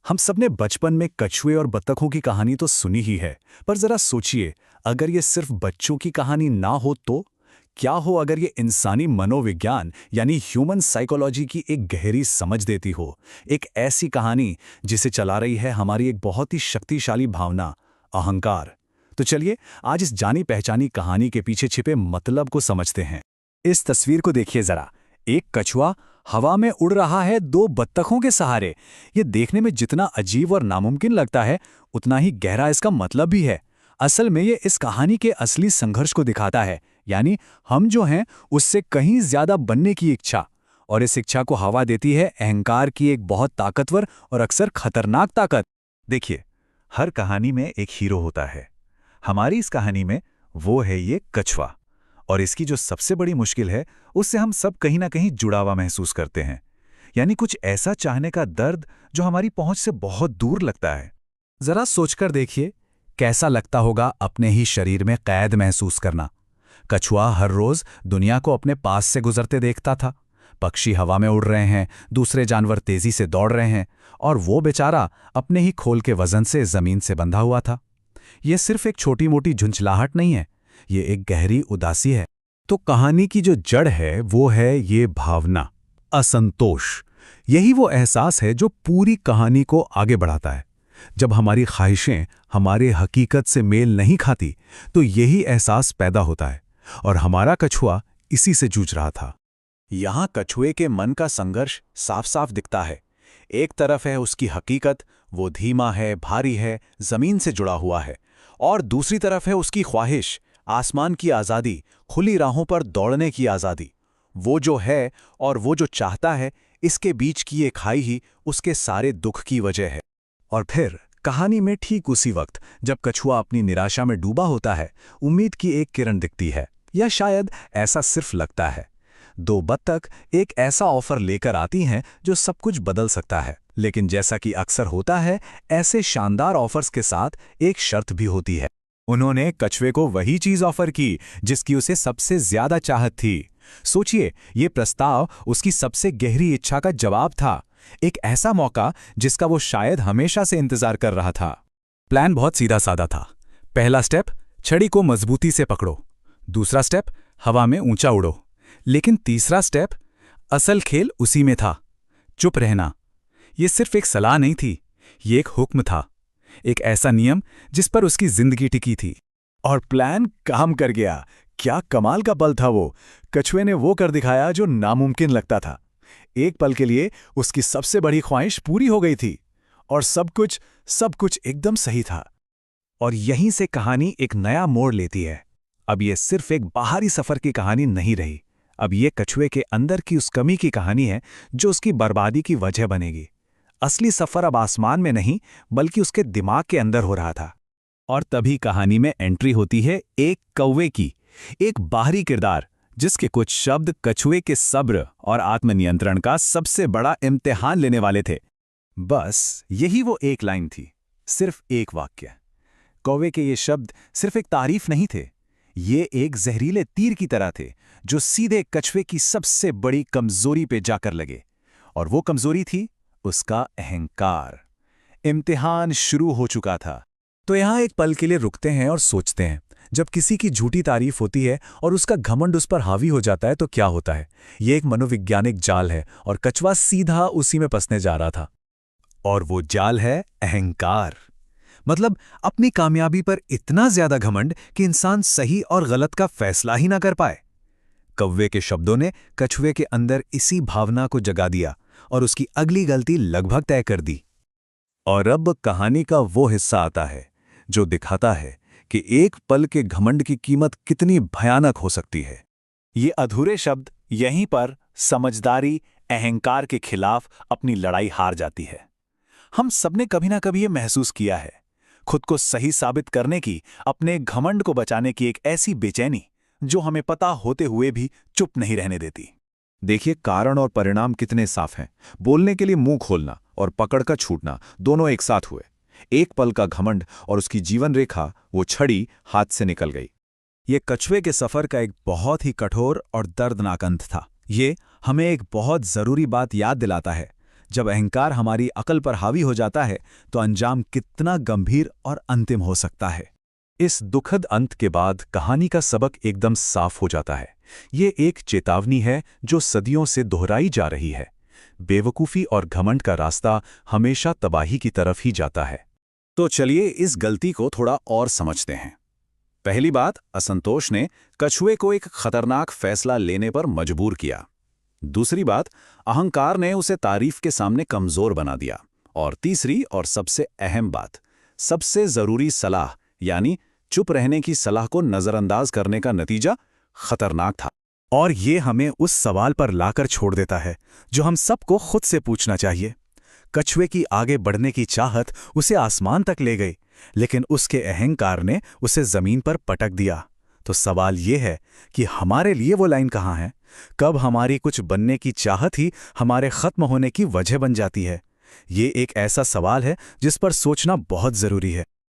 हम सबने बचपन में कछुए और बत्तखों की कहानी तो सुनी ही है, पर जरा सोचिए, अगर ये सिर्फ बच्चों की कहानी ना हो तो क्या हो अगर ये इंसानी मनोविज्ञान यानी ह्यूमन साइकोलॉजी की एक गहरी समझ देती हो। एक ऐसी कहानी जिसे चला रही है हमारी एक बहुत ही शक्तिशाली भावना, अहंकार। तो चलिए आज इस जानी पहचानी कहानी के पीछे छिपे मतलब को समझते हैं। इस तस्वीर को देखिए जरा। एक कछुआ हवा में उड़ रहा है दो बत्तखों के सहारे। ये देखने में जितना अजीब और नामुमकिन लगता है, उतना ही गहरा इसका मतलब भी है। असल में ये इस कहानी के असली संघर्ष को दिखाता है, यानी हम जो हैं उससे कहीं ज्यादा बनने की इच्छा। और इस इच्छा को हवा देती है अहंकार की एक बहुत ताकतवर और अक्सर खतरनाक ताकत। देखिए, हर कहानी में एक हीरो होता है। हमारी इस कहानी में वो है ये कछुआ। और इसकी जो सबसे बड़ी मुश्किल है, उससे हम सब कहीं ना कहीं जुड़ावा महसूस करते हैं। यानी कुछ ऐसा चाहने का दर्द जो हमारी पहुंच से बहुत दूर लगता है। जरा सोचकर देखिए, कैसा लगता होगा अपने ही शरीर में कैद महसूस करना। कछुआ हर रोज दुनिया को अपने पास से गुजरते देखता था। पक्षी हवा में उड़ रहे हैं, दूसरे जानवर तेजी से दौड़ रहे हैं, और वो बेचारा अपने ही खोल के वजन से जमीन से बंधा हुआ था। ये सिर्फ एक छोटी मोटी झुंझलाहट नहीं है, ये एक गहरी उदासी है। तो कहानी की जो जड़ है वो है ये भावना, असंतोष। यही वो एहसास है जो पूरी कहानी को आगे बढ़ाता है। जब हमारी ख्वाहिशें हमारे हकीकत से मेल नहीं खाती, तो यही एहसास पैदा होता है, और हमारा कछुआ इसी से जूझ रहा था। यहां कछुए के मन का संघर्ष साफ साफ दिखता है। एक तरफ है उसकी हकीकत, वो धीमा है, भारी है, जमीन से जुड़ा हुआ है, और दूसरी तरफ है उसकी ख्वाहिश, आसमान की आज़ादी, खुली राहों पर दौड़ने की आज़ादी। वो जो है और वो जो चाहता है, इसके बीच की ये खाई ही उसके सारे दुख की वजह है। और फिर कहानी में ठीक उसी वक्त जब कछुआ अपनी निराशा में डूबा होता है, उम्मीद की एक किरण दिखती है, या शायद ऐसा सिर्फ लगता है। दो बत्तख एक ऐसा ऑफर लेकर आती हैं जो सब कुछ बदल सकता है, लेकिन जैसा कि अक्सर होता है, ऐसे शानदार ऑफर्स के साथ एक शर्त भी होती है। उन्होंने कछुए को वही चीज ऑफर की जिसकी उसे सबसे ज्यादा चाहत थी। सोचिए, ये प्रस्ताव उसकी सबसे गहरी इच्छा का जवाब था, एक ऐसा मौका जिसका वो शायद हमेशा से इंतजार कर रहा था। प्लान बहुत सीधा साधा था। पहला स्टेप, छड़ी को मजबूती से पकड़ो। दूसरा स्टेप, हवा में ऊंचा उड़ो। लेकिन तीसरा स्टेप, असल खेल उसी में था, चुप रहना। ये सिर्फ एक सलाह नहीं थी, ये एक हुक्म था, एक ऐसा नियम जिस पर उसकी जिंदगी टिकी थी। और प्लान काम कर गया। क्या कमाल का पल था वो। कछुए ने वो कर दिखाया जो नामुमकिन लगता था। एक पल के लिए उसकी सबसे बड़ी ख्वाहिश पूरी हो गई थी, और सब कुछ एकदम सही था। और यहीं से कहानी एक नया मोड़ लेती है। अब ये सिर्फ एक बाहरी सफर की कहानी नहीं रही, अब ये कछुए के अंदर की उस कमी की कहानी है जो उसकी बर्बादी की वजह बनेगी। असली सफर अब आसमान में नहीं, बल्कि उसके दिमाग के अंदर हो रहा था। और तभी कहानी में एंट्री होती है एक कौवे की, एक बाहरी किरदार जिसके कुछ शब्द कछुए के सब्र और आत्मनियंत्रण का सबसे बड़ा इम्तिहान लेने वाले थे। बस यही वो एक लाइन थी, सिर्फ एक वाक्य। कौवे के ये शब्द सिर्फ एक तारीफ नहीं थे, ये एक जहरीले तीर की तरह थे जो सीधे कछुए की सबसे बड़ी कमजोरी पे जाकर लगे। और वो कमजोरी थी उसका अहंकार। इम्तिहान शुरू हो चुका था। तो यहां एक पल के लिए रुकते हैं और सोचते हैं, जब किसी की झूठी तारीफ होती है और उसका घमंड उस पर हावी हो जाता है तो क्या होता है। ये एक मनोवैज्ञानिक जाल है, और कछुआ सीधा उसी में फंसने जा रहा था। और वो जाल है अहंकार। मतलब अपनी कामयाबी पर इतना ज्यादा घमंड कि इंसान सही और गलत का फैसला ही ना कर पाए। कौवे के शब्दों ने कछुए के अंदर इसी भावना को जगा दिया, और उसकी अगली गलती लगभग तय कर दी। और अब कहानी का वो हिस्सा आता है जो दिखाता है कि एक पल के घमंड की कीमत कितनी भयानक हो सकती है। ये अधूरे शब्द यहीं पर समझदारी अहंकार के खिलाफ अपनी लड़ाई हार जाती है। हम सबने कभी ना कभी ये महसूस किया है, खुद को सही साबित करने की, अपने घमंड को बचाने की एक ऐसी बेचैनी जो हमें पता होते हुए भी चुप नहीं रहने देती। देखिए, कारण और परिणाम कितने साफ हैं। बोलने के लिए मुंह खोलना और पकड़ का छूटना दोनों एक साथ हुए। एक पल का घमंड और उसकी जीवन रेखा, वो छड़ी हाथ से निकल गई। ये कछुए के सफर का एक बहुत ही कठोर और दर्दनाक अंत था। ये हमें एक बहुत जरूरी बात याद दिलाता है। जब अहंकार हमारी अकल पर हावी हो जाता है तो अंजाम कितना गंभीर और अंतिम हो सकता है। इस दुखद अंत के बाद कहानी का सबक एकदम साफ हो जाता है। ये एक चेतावनी है जो सदियों से दोहराई जा रही है। बेवकूफ़ी और घमंड का रास्ता हमेशा तबाही की तरफ ही जाता है। तो चलिए इस गलती को थोड़ा और समझते हैं। पहली बात, असंतोष ने कछुए को एक खतरनाक फैसला लेने पर मजबूर किया। दूसरी बात, अहंकार ने उसे तारीफ के सामने कमजोर बना दिया। और तीसरी और सबसे अहम बात, सबसे जरूरी सलाह यानी चुप रहने की सलाह को नजरअंदाज करने का नतीजा खतरनाक था। और ये हमें उस सवाल पर लाकर छोड़ देता है जो हम सबको खुद से पूछना चाहिए। कछुए की आगे बढ़ने की चाहत उसे आसमान तक ले गई, लेकिन उसके अहंकार ने उसे जमीन पर पटक दिया। तो सवाल ये है कि हमारे लिए वो लाइन कहाँ है? कब हमारी कुछ बनने की चाहत ही हमारे खत्म होने की वजह बन जाती है? ये एक ऐसा सवाल है जिस पर सोचना बहुत जरूरी है।